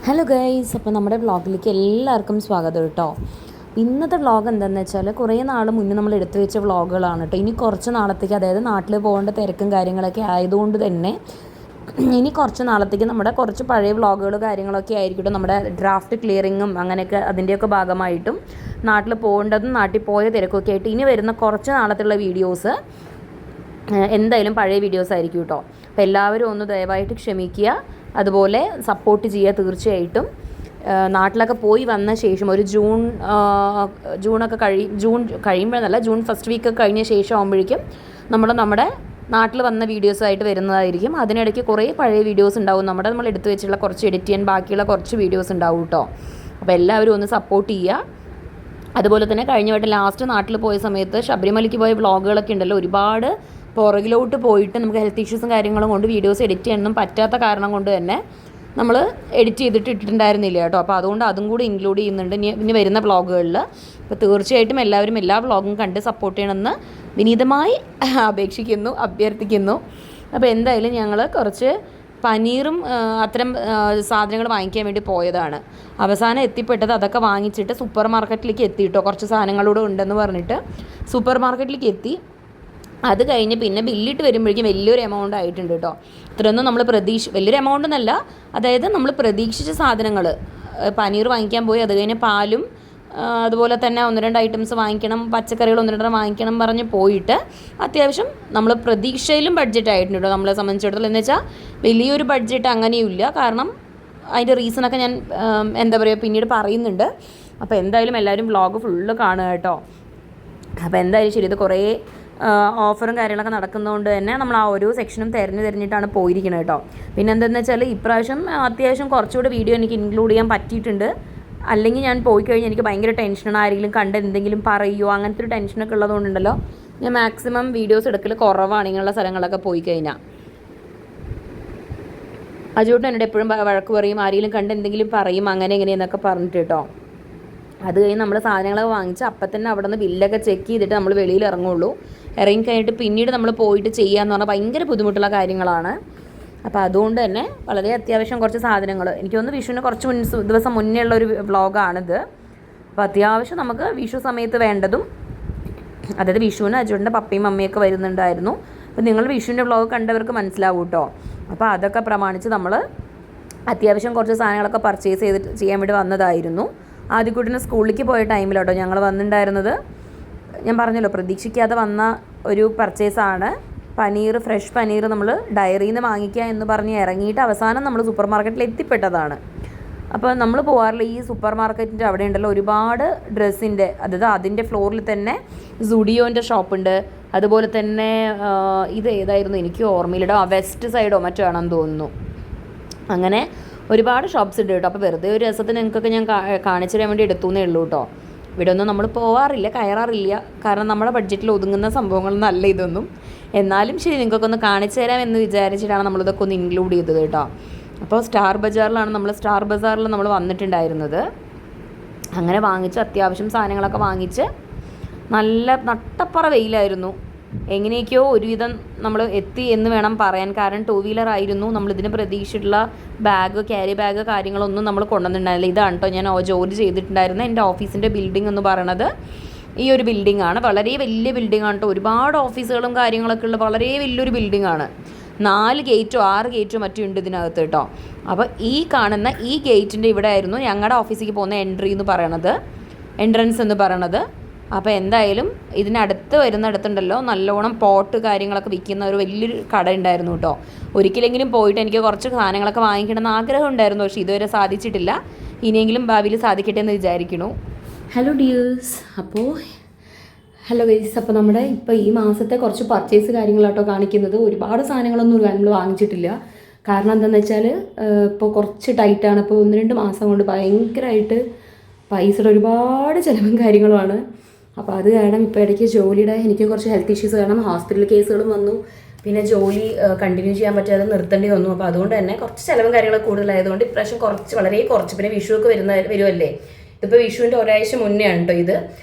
Hello guys, അപ്പോൾ നമ്മുടെ വ്ളോഗിലേക്ക് എല്ലാവർക്കും സ്വാഗതം കേട്ടോ. ഇന്നത്തെ വ്ളോഗ് എന്താണെന്ന് വെച്ചാൽ കുറേ നാൾ മുന്നേ നമ്മൾ എടുത്തു വെച്ച വ്ളോഗുകളാണ് കേട്ടോ. ഇനി കുറച്ച് നാളത്തേക്ക്, അതായത് നാട്ടിൽ പോകേണ്ട തിരക്കും കാര്യങ്ങളൊക്കെ ആയതുകൊണ്ട് തന്നെ ഇനി കുറച്ച് നാളത്തേക്ക് നമ്മുടെ കുറച്ച് പഴയ വ്ളോഗുകൾ കാര്യങ്ങളൊക്കെ ആയിരിക്കും നമ്മുടെ ഡ്രാഫ്റ്റ് ക്ലിയറിങ്ങും അങ്ങനെയൊക്കെ അതിൻ്റെയൊക്കെ ഭാഗമായിട്ടും നാട്ടിൽ പോകേണ്ടതും നാട്ടിൽ പോയ തിരക്കൊക്കെ ആയിട്ട് ഇനി വരുന്ന കുറച്ച് നാളത്തുള്ള വീഡിയോസ് എന്തായാലും പഴയ വീഡിയോസ് ആയിരിക്കും കേട്ടോ. അപ്പോൾ എല്ലാവരും ഒന്ന് ദയവായിട്ട് ക്ഷമിക്കുക, അതുപോലെ സപ്പോർട്ട് ചെയ്യുക തീർച്ചയായിട്ടും. നാട്ടിലൊക്കെ പോയി വന്ന ശേഷം ഒരു ജൂണൊക്കെ ജൂൺ കഴിയുമ്പോഴെന്നല്ല, ജൂൺ ഫസ്റ്റ് വീക്ക് കഴിഞ്ഞ ശേഷം ആകുമ്പോഴേക്കും നമ്മുടെ നാട്ടിൽ വന്ന വീഡിയോസായിട്ട് വരുന്നതായിരിക്കും. അതിനിടയ്ക്ക് കുറേ പഴയ വീഡിയോസ് ഉണ്ടാവും, നമ്മൾ എടുത്തു വെച്ചിട്ടുള്ള കുറച്ച് എഡിറ്റ് ചെയ്യാൻ ബാക്കിയുള്ള കുറച്ച് വീഡിയോസ് ഉണ്ടാവും കേട്ടോ. അപ്പോൾ എല്ലാവരും ഒന്ന് സപ്പോർട്ട് ചെയ്യുക. അതുപോലെ തന്നെ കഴിഞ്ഞ വട്ടം ലാസ്റ്റ് നാട്ടിൽ പോയ സമയത്ത് ശബരിമലയ്ക്ക് പോയ വ്ളോഗുകളൊക്കെ ഉണ്ടല്ലോ, ഒരുപാട് പുറകിലോട്ട് പോയിട്ട് നമുക്ക് ഹെൽത്ത് ഇഷ്യൂസും കാര്യങ്ങളും കൊണ്ട് വീഡിയോസ് എഡിറ്റ് ചെയ്യാനൊന്നും പറ്റാത്ത കാരണം കൊണ്ട് തന്നെ നമ്മൾ എഡിറ്റ് ചെയ്തിട്ട് ഇട്ടിട്ടുണ്ടായിരുന്നില്ല കേട്ടോ. അപ്പോൾ അതുകൊണ്ട് അതും കൂടി ഇൻക്ലൂഡ് ചെയ്യുന്നുണ്ട് ഇനി വരുന്ന വ്ളോഗുകളിൽ. അപ്പോൾ തീർച്ചയായിട്ടും എല്ലാവരും എല്ലാ വ്ളോഗും കണ്ട് സപ്പോർട്ട് ചെയ്യണമെന്ന് വിനീതമായി അഭ്യർത്ഥിക്കുന്നു. അപ്പോൾ എന്തായാലും ഞങ്ങൾ കുറച്ച് പനീറും അത്തരം സാധനങ്ങൾ വാങ്ങിക്കാൻ വേണ്ടി പോയതാണ്. അവസാനം എത്തിപ്പെട്ടത് അതൊക്കെ വാങ്ങിച്ചിട്ട് സൂപ്പർ മാർക്കറ്റിലേക്ക് എത്തിയിട്ടോ. കുറച്ച് സാധനങ്ങളൂടെ ഉണ്ടെന്ന് പറഞ്ഞിട്ട് സൂപ്പർ മാർക്കറ്റിലേക്ക് എത്തി. അത് കഴിഞ്ഞ് പിന്നെ ബില്ലിട്ട് വരുമ്പോഴേക്കും വലിയൊരു എമൗണ്ട് ആയിട്ടുണ്ട് കേട്ടോ. ഇത്രയൊന്നും നമ്മൾ വലിയൊരു എമൗണ്ട് എന്നല്ല, അതായത് നമ്മൾ പ്രതീക്ഷിച്ച സാധനങ്ങൾ പനീർ വാങ്ങിക്കാൻ പോയി, അത് കഴിഞ്ഞ് പാലും അതുപോലെ തന്നെ 1-2 ഐറ്റംസ് വാങ്ങിക്കണം, പച്ചക്കറികൾ 1-2 വാങ്ങിക്കണം പറഞ്ഞ് പോയിട്ട് അത്യാവശ്യം നമ്മൾ പ്രതീക്ഷയിലും ബഡ്ജറ്റ് ആയിട്ടുണ്ട് കേട്ടോ നമ്മളെ സംബന്ധിച്ചിടത്തോളം. എന്ന് വെച്ചാൽ വലിയൊരു ബഡ്ജറ്റ് അങ്ങനെയുമില്ല, കാരണം അതിൻ്റെ റീസണൊക്കെ ഞാൻ എന്താ പറയുക പിന്നീട് പറയുന്നുണ്ട്. അപ്പോൾ എന്തായാലും എല്ലാവരും വ്ളോഗ് ഫുള്ള് കാണുക കേട്ടോ. അപ്പോൾ എന്തായാലും ശരി, ഇത് കുറേ ഓഫറും കാര്യങ്ങളൊക്കെ നടക്കുന്നതുകൊണ്ട് തന്നെ നമ്മൾ ആ ഓരോ സെക്ഷനും തിരഞ്ഞിട്ടാണ് പോയിരിക്കുന്നത് കേട്ടോ. പിന്നെ എന്താണെന്ന് വെച്ചാൽ ഇപ്രാവശ്യം അത്യാവശ്യം കുറച്ചുകൂടെ വീഡിയോ എനിക്ക് ഇൻക്ലൂഡ് ചെയ്യാൻ പറ്റിയിട്ടുണ്ട്. അല്ലെങ്കിൽ ഞാൻ പോയി കഴിഞ്ഞാൽ എനിക്ക് ഭയങ്കര ടെൻഷനാണ്, ആരെങ്കിലും കണ്ട് എന്തെങ്കിലും പറയുമോ അങ്ങനത്തെ ഒരു ടെൻഷനൊക്കെ ഉള്ളതുകൊണ്ടുണ്ടല്ലോ ഞാൻ മാക്സിമം വീഡിയോസ് എടുക്കൽ കുറവാണ് ഇങ്ങനെയുള്ള സ്ഥലങ്ങളൊക്കെ പോയി കഴിഞ്ഞാൽ. അജോട്ടും എന്നോട് എപ്പോഴും വഴക്ക് പറയും, ആരെങ്കിലും കണ്ട് എന്തെങ്കിലും പറയും അങ്ങനെ എങ്ങനെയെന്നൊക്കെ പറഞ്ഞിട്ട് കേട്ടോ. അത് കഴിഞ്ഞ് നമ്മൾ സാധനങ്ങളൊക്കെ വാങ്ങിച്ച് അപ്പം തന്നെ അവിടെ നിന്ന് ബില്ലൊക്കെ ചെക്ക് ചെയ്തിട്ട് നമ്മൾ വെളിയിൽ ഇറങ്ങുള്ളൂ. ഇറങ്ങിക്കഴിഞ്ഞിട്ട് പിന്നീട് നമ്മൾ പോയിട്ട് ചെയ്യാന്ന് പറഞ്ഞാൽ ഭയങ്കര ബുദ്ധിമുട്ടുള്ള കാര്യങ്ങളാണ്. അപ്പോൾ അതുകൊണ്ട് തന്നെ വളരെ അത്യാവശ്യം കുറച്ച് സാധനങ്ങൾ, എനിക്ക് തോന്നുന്നു വിഷുവിന് കുറച്ച് ദിവസം മുന്നേ ഉള്ളൊരു വ്ളോഗാണിത്. അപ്പോൾ അത്യാവശ്യം നമുക്ക് വിഷു സമയത്ത് വേണ്ടതും, അതായത് വിഷുവിന് അജുവിൻ്റെ പപ്പയും അമ്മയൊക്കെ വരുന്നുണ്ടായിരുന്നു. അപ്പോൾ നിങ്ങൾ വിഷുവിൻ്റെ വ്ളോഗ് കണ്ടവർക്ക് മനസ്സിലാവും കേട്ടോ. അപ്പോൾ അതൊക്കെ പ്രമാണിച്ച് നമ്മൾ അത്യാവശ്യം കുറച്ച് സാധനങ്ങളൊക്കെ പർച്ചേസ് ചെയ്യാൻ വേണ്ടി വന്നതായിരുന്നു. ആദ്യക്കുട്ടിന് സ്കൂളിലേക്ക് പോയ ടൈമിലോട്ടോ ഞങ്ങൾ വന്നിട്ടുണ്ടായിരുന്നത്. ഞാൻ പറഞ്ഞല്ലോ പ്രതീക്ഷിക്കാതെ വന്ന ഒരു പർച്ചേസാണ്. ഫ്രഷ് പനീർ നമ്മൾ ഡയറിയിൽ നിന്ന് വാങ്ങിക്കുക എന്ന് പറഞ്ഞ് ഇറങ്ങിയിട്ട് അവസാനം നമ്മൾ സൂപ്പർ മാർക്കറ്റിൽ എത്തിപ്പെട്ടതാണ്. അപ്പോൾ നമ്മൾ പോകാറില്ല ഈ സൂപ്പർ മാർക്കറ്റിൻ്റെ അവിടെ ഉണ്ടല്ലോ ഒരുപാട് ഡ്രസ്സിൻ്റെ, അതായത് അതിൻ്റെ ഫ്ലോറിൽ തന്നെ സുഡിയോൻ്റെ ഷോപ്പുണ്ട്. അതുപോലെ തന്നെ ഇത് ഏതായിരുന്നു എനിക്ക് ഓർമ്മയിലിടോ, വെസ്റ്റ് സൈഡോ മറ്റോ ആണെന്ന് തോന്നുന്നു. അങ്ങനെ ഒരുപാട് ഷോപ്പ്സ് ഉണ്ട് കേട്ടോ. അപ്പോൾ വെറുതെ ഒരു രസത്തിന് നിങ്ങൾക്കൊക്കെ ഞാൻ കാണിച്ചു തരാൻ വേണ്ടി എടുത്തുന്നേ ഉള്ളൂ കേട്ടോ. ഇവിടെ ഒന്നും നമ്മൾ പോവാറില്ല, കയറാറില്ല, കാരണം നമ്മുടെ ബഡ്ജറ്റിൽ ഒതുങ്ങുന്ന സംഭവങ്ങളൊന്നും അല്ല ഇതൊന്നും. എന്നാലും ശരി, നിങ്ങൾക്കൊക്കെ ഒന്ന് കാണിച്ചു തരാം എന്ന് വിചാരിച്ചിട്ടാണ് നമ്മളിതൊക്കെ ഒന്ന് ഇൻക്ലൂഡ് ചെയ്തത് കേട്ടോ. അപ്പോൾ സ്റ്റാർ ബസാറിൽ നമ്മൾ വന്നിട്ടുണ്ടായിരുന്നത്. അങ്ങനെ വാങ്ങിച്ച് അത്യാവശ്യം സാധനങ്ങളൊക്കെ വാങ്ങിച്ച് നല്ല നട്ടപ്പറ വെയിലായിരുന്നു. എങ്ങനെയൊക്കെയോ ഒരുവിധം നമ്മൾ എത്തി എന്ന് വേണം പറയാൻ. കാരണം 2 വീലർ ആയിരുന്നു, നമ്മളിതിന് പ്രതീക്ഷിച്ചിട്ടുള്ള ക്യാരി ബാഗ് കാര്യങ്ങളൊന്നും നമ്മൾ കൊണ്ടുവന്നിട്ടുണ്ടായില്ല. ഇതാണ് കേട്ടോ ഞാൻ ജോലി ചെയ്തിട്ടുണ്ടായിരുന്ന എൻ്റെ ഓഫീസിൻ്റെ ബിൽഡിംഗ് എന്ന് പറയുന്നത്. ഈ ഒരു ബിൽഡിംഗ് ആണ്, വളരെ വലിയ ബിൽഡിംഗ് ആണ് കേട്ടോ. ഒരുപാട് ഓഫീസുകളും കാര്യങ്ങളൊക്കെ ഉള്ള വളരെ വലിയൊരു ബിൽഡിംഗ് ആണ്. 4 ഗേറ്റോ 6 ഗേറ്റോ മറ്റും ഉണ്ട് ഇതിനകത്ത് കേട്ടോ. അപ്പോൾ ഈ കാണുന്ന ഈ ഗേറ്റിൻ്റെ ഇവിടെ ആയിരുന്നു ഞങ്ങളുടെ ഓഫീസിലേക്ക് പോകുന്ന എൻട്രൻസ് എന്ന് പറയണത്. അപ്പോൾ എന്തായാലും ഇതിനടുത്ത് വരുന്നിടത്തുണ്ടല്ലോ നല്ലോണം പോട്ട് കാര്യങ്ങളൊക്കെ വിൽക്കുന്ന ഒരു വലിയൊരു കട ഉണ്ടായിരുന്നു കേട്ടോ. ഒരിക്കലെങ്കിലും പോയിട്ട് എനിക്ക് കുറച്ച് സാധനങ്ങളൊക്കെ വാങ്ങിക്കണമെന്ന് ആഗ്രഹം ഉണ്ടായിരുന്നു, പക്ഷേ ഇതുവരെ സാധിച്ചിട്ടില്ല. ഇനിയെങ്കിലും ഭാവിയിൽ സാധിക്കട്ടെ എന്ന് വിചാരിക്കുന്നു. ഹലോ ഡിയേഴ്സ്, ഹലോ ഗൈസ്, അപ്പോൾ നമ്മുടെ ഇപ്പോൾ ഈ മാസത്തെ കുറച്ച് പർച്ചേസ് കാര്യങ്ങളാട്ടോ കാണിക്കുന്നത്. ഒരുപാട് സാധനങ്ങളൊന്നും നമ്മൾ വാങ്ങിച്ചിട്ടില്ല. കാരണം എന്താണെന്ന് വെച്ചാൽ ഇപ്പോൾ കുറച്ച് ടൈറ്റാണ്. ഇപ്പോൾ 1-2 മാസം കൊണ്ട് ഭയങ്കരമായിട്ട് പൈസയുടെ ഒരുപാട് ചിലവും കാര്യങ്ങളുമാണ്. അപ്പോൾ അത് കാരണം ഇപ്പോൾ ഇടയ്ക്ക് എനിക്ക് കുറച്ച് ഹെൽത്ത് ഇഷ്യൂസ് കാരണം ഹോസ്പിറ്റൽ കേസുകളും വന്നു. പിന്നെ ജോലി കണ്ടിന്യൂ ചെയ്യാൻ പറ്റാതെ നിർത്തേണ്ടി വന്നു. അപ്പോൾ അതുകൊണ്ട് തന്നെ കുറച്ച് ചിലവും കാര്യങ്ങളൊക്കെ കൂടുതലായതുകൊണ്ട് ഇപ്രാവശ്യം വളരെ കുറച്ച്, പിന്നെ വിഷുവൊക്കെ വരുമല്ലേ, ഇതിപ്പോൾ വിഷുവിൻ്റെ ഒരാഴ്ച മുന്നേ ആണ് കേട്ടോ ഇത്.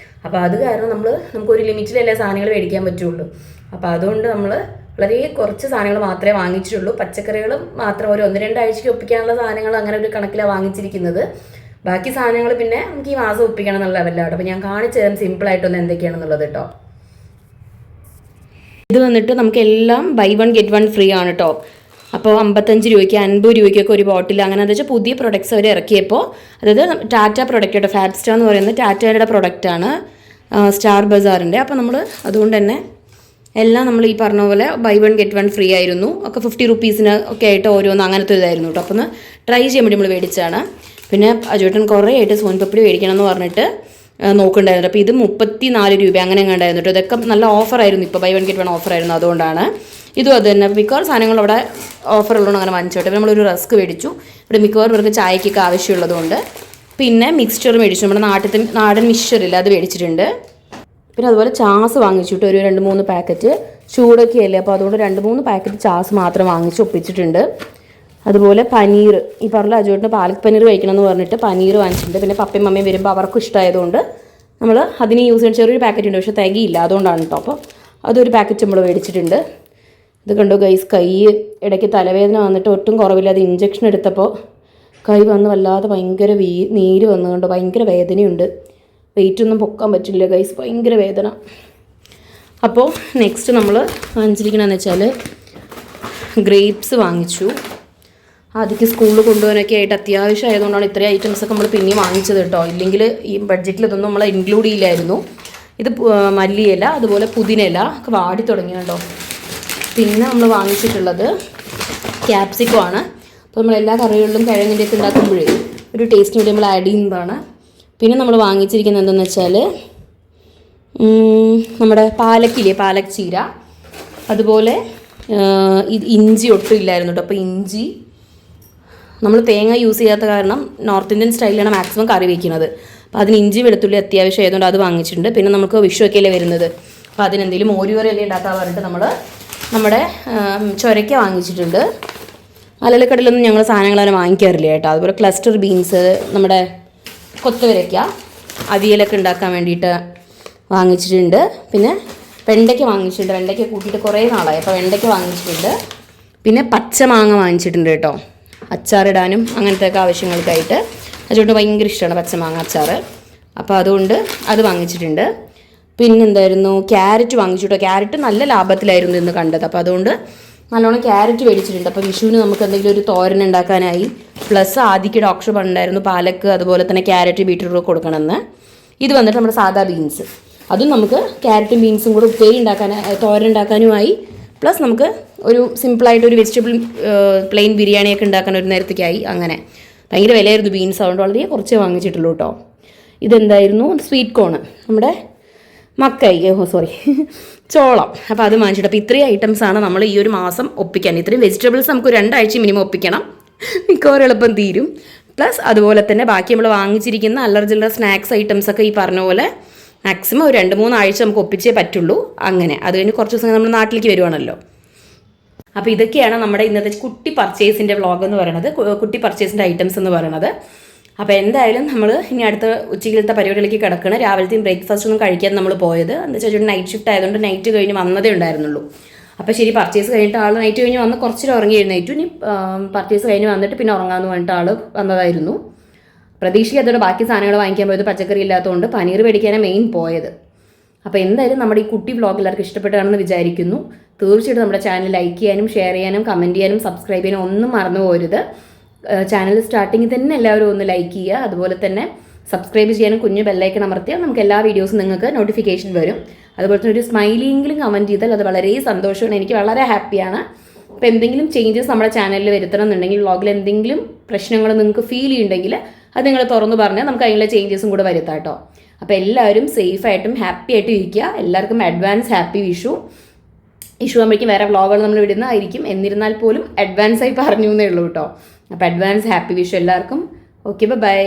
അപ്പോൾ അത് കാരണം നമുക്കൊരു ലിമിറ്റിലല്ലേ സാധനങ്ങൾ മേടിക്കാൻ പറ്റുള്ളൂ. അപ്പോൾ അതുകൊണ്ട് നമ്മൾ വളരെ കുറച്ച് സാധനങ്ങൾ മാത്രമേ വാങ്ങിച്ചിട്ടുള്ളൂ. പച്ചക്കറികൾ മാത്രം ഒരു 1-2 ആഴ്ചയ്ക്ക് ഒപ്പിക്കാനുള്ള സാധനങ്ങൾ അങ്ങനെ ഒരു കണക്കിലാണ് വാങ്ങിച്ചിരിക്കുന്നത്. ബാക്കി സാധനങ്ങൾ പിന്നെ നമുക്ക് ഈ മാസം ഒപ്പിക്കണം എന്നുള്ള ലെവലാണ്. അപ്പോൾ ഞാൻ കാണിച്ചു തരാം സിമ്പിളായിട്ടൊന്ന് എന്തൊക്കെയാണെന്നുള്ളത് കേട്ടോ. ഇത് വന്നിട്ട് നമുക്ക് എല്ലാം ബൈ 1 ഗെറ്റ് 1 ഫ്രീ ആണ് കേട്ടോ. അപ്പോൾ 55 രൂപയ്ക്ക് 50 രൂപയ്ക്കൊക്കെ ഒരു ബോട്ടിൽ അങ്ങനെ എന്താ വെച്ചാൽ പുതിയ പ്രൊഡക്ട്സ് അവർ ഇറക്കിയപ്പോൾ, അതായത് ടാറ്റ പ്രൊഡക്റ്റ് കേട്ടോ, ഫാറ്റ് സ്റ്റാർ എന്ന് പറയുന്നത് ടാറ്റയുടെ പ്രൊഡക്റ്റാണ്, സ്റ്റാർ ബസാറിൻ്റെ. അപ്പോൾ നമ്മൾ അതുകൊണ്ട് തന്നെ എല്ലാം നമ്മൾ ഈ പറഞ്ഞ പോലെ ബൈ 1 ഗെറ്റ് 1 ഫ്രീ ആയിരുന്നു. ഒക്കെ 50 റുപ്പീസിന് ഒക്കെ ആയിട്ട് ഓരോന്ന് അങ്ങനത്തെ ഇതായിരുന്നു കേട്ടോ. അപ്പോൾ ഒന്ന് ട്രൈ ചെയ്യാൻ വേണ്ടി നമ്മൾ മേടിച്ചാണ്. പിന്നെ അജുവേട്ടൻ കുറേ ആയിട്ട് സോൻപപ്പടി മേടിക്കണം എന്ന് പറഞ്ഞിട്ട് നോക്കുന്നുണ്ടായിരുന്നു. അപ്പോൾ ഇത് 34 രൂപ അങ്ങനെ എങ്ങാണ്ടായിരുന്നു കേട്ടോ. ഇതൊക്കെ നല്ല ഓഫറായിരുന്നു, ഇപ്പോൾ ബൈ 1 ഗെറ്റ് 1 ഓഫറായിരുന്നു. അതുകൊണ്ടാണ് ഇതും അത് തന്നെ. മിക്കവാറും സാധനങ്ങൾ അവിടെ ഓഫർ ഉള്ളതുകൊണ്ട് അങ്ങനെ വാങ്ങിച്ചോട്ടെ. നമ്മളൊരു റസ്ക് മേടിച്ചു, ഇവിടെ മിക്കവാറും ഇവർക്ക് ചായക്കൊക്കെ ആവശ്യമുള്ളതുകൊണ്ട്. പിന്നെ മിക്സ്ചർ മേടിച്ചു, നമ്മുടെ നാടൻ മിക്സ്ചറില്ല അത് മേടിച്ചിട്ടുണ്ട്. പിന്നെ അതുപോലെ ചാസ് വാങ്ങിച്ചിട്ട് ഒരു 2-3 പാക്കറ്റ്, ചൂടൊക്കെ അല്ലേ അപ്പോൾ അതുകൊണ്ട് 2-3 പാക്കറ്റ് ചാസ് മാത്രം വാങ്ങിച്ച് ഒപ്പിച്ചിട്ടുണ്ട്. അതുപോലെ പനീർ, ഈ പറഞ്ഞ അജുവേട്ടന് പാലക് പനീർ കഴിക്കണം എന്ന് പറഞ്ഞിട്ട് പനീർ വാങ്ങിച്ചിട്ടുണ്ട്. പിന്നെ പപ്പയും മമ്മയും വരുമ്പോൾ അവർക്കും ഇഷ്ടമായതുകൊണ്ട് നമ്മൾ അതിന് യൂസ് ചെയ്യുന്ന ചെറിയൊരു പാക്കറ്റ് ഉണ്ട്, പക്ഷേ തികയില്ല, അതുകൊണ്ടാണ് കേട്ടോ. അപ്പോൾ അതൊരു പാക്കറ്റ് നമ്മൾ മേടിച്ചിട്ടുണ്ട്. ഇത് കണ്ടോ ഗൈസ്, കൈ ഇടയ്ക്ക് തലവേദന വന്നിട്ട് ഒട്ടും കുറവില്ലാതെ ഇഞ്ചക്ഷൻ എടുത്തപ്പോൾ കൈ വന്ന് വല്ലാതെ ഭയങ്കര നീര് വന്നുകൊണ്ട് ഭയങ്കര വേദനയുണ്ട്. വെയിറ്റൊന്നും പൊക്കാൻ പറ്റില്ല ഗൈസ്, ഭയങ്കര വേദന. അപ്പോൾ നെക്സ്റ്റ് നമ്മൾ വാങ്ങിച്ചിരിക്കണമെന്ന് വെച്ചാൽ ഗ്രേപ്സ് വാങ്ങിച്ചു. ആദ്യമൊക്കെ സ്കൂളിൽ കൊണ്ടുപോകാനൊക്കെ ആയിട്ട് അത്യാവശ്യം ആയതുകൊണ്ടാണ് ഇത്രയും ഐറ്റംസൊക്കെ നമ്മൾ പിന്നെ വാങ്ങിച്ചത് കേട്ടോ. ഇല്ലെങ്കിൽ ഈ ബഡ്ജറ്റിൽ ഇതൊന്നും നമ്മൾ ഇൻക്ലൂഡ് ചെയ്യില്ലായിരുന്നു. ഇത് മല്ലിയില, അതുപോലെ പുതിനയില ഒക്കെ വാടി തുടങ്ങിയുണ്ടോ. പിന്നെ നമ്മൾ വാങ്ങിച്ചിട്ടുള്ളത് ക്യാപ്സിക്കം ആണ്. അപ്പോൾ നമ്മൾ എല്ലാ കറികളിലും കിഴങ്ങിൻ്റെ ഒക്കെ ഉണ്ടാക്കുമ്പോഴേ ഒരു ടേസ്റ്റിന് വേണ്ടി നമ്മൾ ആഡ് ചെയ്യുന്നതാണ്. പിന്നെ നമ്മൾ വാങ്ങിച്ചിരിക്കുന്നത് എന്താണെന്ന് വെച്ചാൽ നമ്മുടെ പാലക്കില്ലേ, പാലക് ചീര, അതുപോലെ ഇഞ്ചി ഒട്ടും ഇല്ലായിരുന്നു കേട്ടോ. അപ്പോൾ ഇഞ്ചി നമ്മൾ തേങ്ങ യൂസ് ചെയ്യാത്ത കാരണം നോർത്ത് ഇന്ത്യൻ സ്റ്റൈലിലാണ് മാക്സിമം കറി വയ്ക്കുന്നത്. അപ്പോൾ അതിന് ഇഞ്ചി വെളുത്തുള്ളി അത്യാവശ്യം ആയതുകൊണ്ട് അത് വാങ്ങിച്ചിട്ടുണ്ട്. പിന്നെ നമുക്ക് വിഷുവൊക്കെയല്ലേ വരുന്നത്, അപ്പോൾ അതിനെന്തെങ്കിലും മോര് കറി എന്തെങ്കിലും ഉണ്ടാക്കാൻ പറഞ്ഞിട്ട് നമ്മൾ നമ്മുടെ ചൊരയ്ക്ക വാങ്ങിച്ചിട്ടുണ്ട്. അലലക്കടലൊന്നും ഞങ്ങൾ സാധനങ്ങളങ്ങനെ വാങ്ങിക്കാറില്ല കേട്ടോ. അതുപോലെ ക്ലസ്റ്റർ ബീൻസ്, നമ്മുടെ കൊത്തവരയ്ക്ക അവിയലൊക്കെ ഉണ്ടാക്കാൻ വേണ്ടിയിട്ട് വാങ്ങിച്ചിട്ടുണ്ട്. പിന്നെ വെണ്ടയ്ക്ക വാങ്ങിച്ചിട്ടുണ്ട്, വെണ്ടയ്ക്ക കൂട്ടിയിട്ട് കുറേ നാളായി, അപ്പോൾ വെണ്ടയ്ക്ക വാങ്ങിച്ചിട്ടുണ്ട്. പിന്നെ പച്ചമാങ്ങ വാങ്ങിച്ചിട്ടുണ്ട് കേട്ടോ, അച്ചാറിടാനും അങ്ങനത്തെ ഒക്കെ ആവശ്യങ്ങൾക്കായിട്ട്. അതുകൊണ്ട് ഭയങ്കര ഇഷ്ടമാണ് പച്ചമാങ്ങ അച്ചാർ, അപ്പോൾ അതുകൊണ്ട് അത് വാങ്ങിച്ചിട്ടുണ്ട്. പിന്നെന്തായിരുന്നു, ക്യാരറ്റ് വാങ്ങിച്ചു കേട്ടോ. ക്യാരറ്റ് നല്ല ലാഭത്തിലായിരുന്നു ഇന്ന് കണ്ടത്, അപ്പോൾ അതുകൊണ്ട് നല്ലോണം ക്യാരറ്റ് മേടിച്ചിട്ടുണ്ട്. അപ്പോൾ വിഷുവിന് നമുക്ക് എന്തെങ്കിലും ഒരു തോരൻ ഉണ്ടാക്കാനായി. പ്ലസ് ആദ്യക്ക് ഡോക്ടർ പറഞ്ഞിട്ടുണ്ടായിരുന്നു പാലക്ക് അതുപോലെ തന്നെ ക്യാരറ്റ് ബീറ്റ്റൂട്ട് കൊടുക്കണമെന്ന്. ഇത് വന്നിട്ട് നമ്മുടെ സാധാ ബീൻസ്, അതും നമുക്ക് ക്യാരറ്റും ബീൻസും കൂടെ ഉപ്പേരി തോരൻ ഉണ്ടാക്കാനുമായി. പ്ലസ് നമുക്ക് ഒരു സിമ്പിളായിട്ടൊരു വെജിറ്റബിൾ പ്ലെയിൻ ബിരിയാണിയൊക്കെ ഉണ്ടാക്കാൻ ഒരു നേരത്തേക്കായി. അങ്ങനെ ഭയങ്കര വിലയായിരുന്നു ബീൻസ്, അതുകൊണ്ട് വളരെ കുറച്ചേ വാങ്ങിച്ചിട്ടുള്ളൂ കേട്ടോ. ഇതെന്തായിരുന്നു, സ്വീറ്റ് കോണ്, നമ്മുടെ ചോളം. അപ്പോൾ അത് വാങ്ങിച്ചിട്ട്, അപ്പോൾ ഇത്രയും ഐറ്റംസാണ് നമ്മൾ ഈ ഒരു മാസം ഒപ്പിക്കാൻ. ഇത്രയും വെജിറ്റബിൾസ് നമുക്ക് 2 ആഴ്ച മിനിമം ഒപ്പിക്കണം, മിക്കവാറും എളുപ്പം തീരും. പ്ലസ് അതുപോലെ തന്നെ ബാക്കി നമ്മൾ വാങ്ങിച്ചിരിക്കുന്ന അല്ലറ ചില്ലറ സ്നാക്സ് ഐറ്റംസൊക്കെ ഈ പറഞ്ഞ പോലെ മാക്സിമം ഒരു 2-3 ആഴ്ച നമുക്ക് ഒപ്പിച്ചേ പറ്റുള്ളൂ. അങ്ങനെ അത് കഴിഞ്ഞ് കുറച്ച് ദിവസം നമ്മൾ നാട്ടിലേക്ക് വരുവാണല്ലോ. അപ്പോൾ ഇതൊക്കെയാണ് നമ്മുടെ ഇന്നത്തെ കുട്ടി പർച്ചേസിൻ്റെ വ്ളോഗ് എന്ന് പറയുന്നത്, കുട്ടി പർച്ചേസിൻ്റെ ഐറ്റംസ് എന്ന് പറയുന്നത്. അപ്പോൾ എന്തായാലും നമ്മൾ ഇനി അടുത്ത ഉച്ചയിലത്തെ പരിപാടിയിലേക്ക് കിടക്കണം. രാവിലത്തെയും ബ്രേക്ക്ഫാസ്റ്റ് ഒന്നും കഴിക്കാൻ നമ്മൾ പോയത് എന്താ വെച്ചാൽ നൈറ്റ് ഷിഫ്റ്റ് ആയതുകൊണ്ട് നൈറ്റ് കഴിഞ്ഞ് വന്നതേ ഉണ്ടായിരുന്നുള്ളൂ. അപ്പോൾ ശരി, പർച്ചേസ് കഴിഞ്ഞിട്ട് ആൾ നൈറ്റ് കഴിഞ്ഞ് വന്ന് കുറച്ച് ഉറങ്ങി എഴുന്നേറ്റു. ഇനി പർച്ചേസ് കഴിഞ്ഞ് വന്നിട്ട് പിന്നെ ഉറങ്ങാമെന്ന് പറഞ്ഞിട്ട് ആൾ വന്നതായിരുന്നു. പ്രതീക്ഷിക്കാത്തതുകൊണ്ട് ബാക്കി സാധനങ്ങൾ വാങ്ങിക്കാൻ പോയത് പച്ചക്കറി ഇല്ലാത്തതുകൊണ്ട് പനീർ മേടിക്കാനാണ് മെയിൻ പോയത്. അപ്പോൾ എന്തായാലും നമ്മുടെ ഈ കുട്ടി വ്ളോഗ് എല്ലാവർക്കും ഇഷ്ടപ്പെട്ടാണെന്ന് വിചാരിക്കുന്നു. തീർച്ചയായിട്ടും നമ്മുടെ ചാനൽ ലൈക്ക് ചെയ്യാനും ഷെയർ ചെയ്യാനും കമൻറ്റ് ചെയ്യാനും സബ്സ്ക്രൈബ് ചെയ്യാനും ഒന്നും മറന്നു പോരുത്. ചാനൽ സ്റ്റാർട്ടിങ്ങിൽ തന്നെ എല്ലാവരും ഒന്ന് ലൈക്ക് ചെയ്യുക, അതുപോലെ തന്നെ സബ്സ്ക്രൈബ് ചെയ്യാനും കുഞ്ഞു ബെല്ലൈക്കൺ അമർത്തിയാൽ നമുക്ക് എല്ലാ വീഡിയോസും നിങ്ങൾക്ക് നോട്ടിഫിക്കേഷൻ വരും. അതുപോലെ തന്നെ ഒരു സ്മൈലിയെങ്കിലും കമൻറ്റ് ചെയ്താൽ അത് വളരെ സന്തോഷമാണ്, എനിക്ക് വളരെ ഹാപ്പിയാണ്. അപ്പോൾ എന്തെങ്കിലും ചേഞ്ചസ് നമ്മുടെ ചാനലിൽ വരുത്തണം എന്നുണ്ടെങ്കിൽ, വ്ളോഗിൽ എന്തെങ്കിലും പ്രശ്നങ്ങൾ നിങ്ങൾക്ക് ഫീൽ ചെയ്യുന്നുണ്ടെങ്കിൽ അത് നിങ്ങൾ തുറന്നു പറഞ്ഞാൽ നമുക്ക് അതിനുള്ള ചേഞ്ചസും കൂടെ വരുത്താം കേട്ടോ. അപ്പോൾ എല്ലാവരും സേഫായിട്ടും ഹാപ്പി ആയിട്ടും ഇരിക്കുക. എല്ലാവർക്കും അഡ്വാൻസ് ഹാപ്പി വിഷു. വിഷു ആകുമ്പോഴേക്കും വേറെ വ്ളോഗുകൾ നമ്മൾ വിടുന്നതായിരിക്കും, എന്നിരുന്നാൽ പോലും അഡ്വാൻസായി പറഞ്ഞു എന്നേ ഉള്ളൂ കേട്ടോ. അപ്പോൾ അഡ്വാൻസ് ഹാപ്പി വിഷു എല്ലാവർക്കും. Okay, by.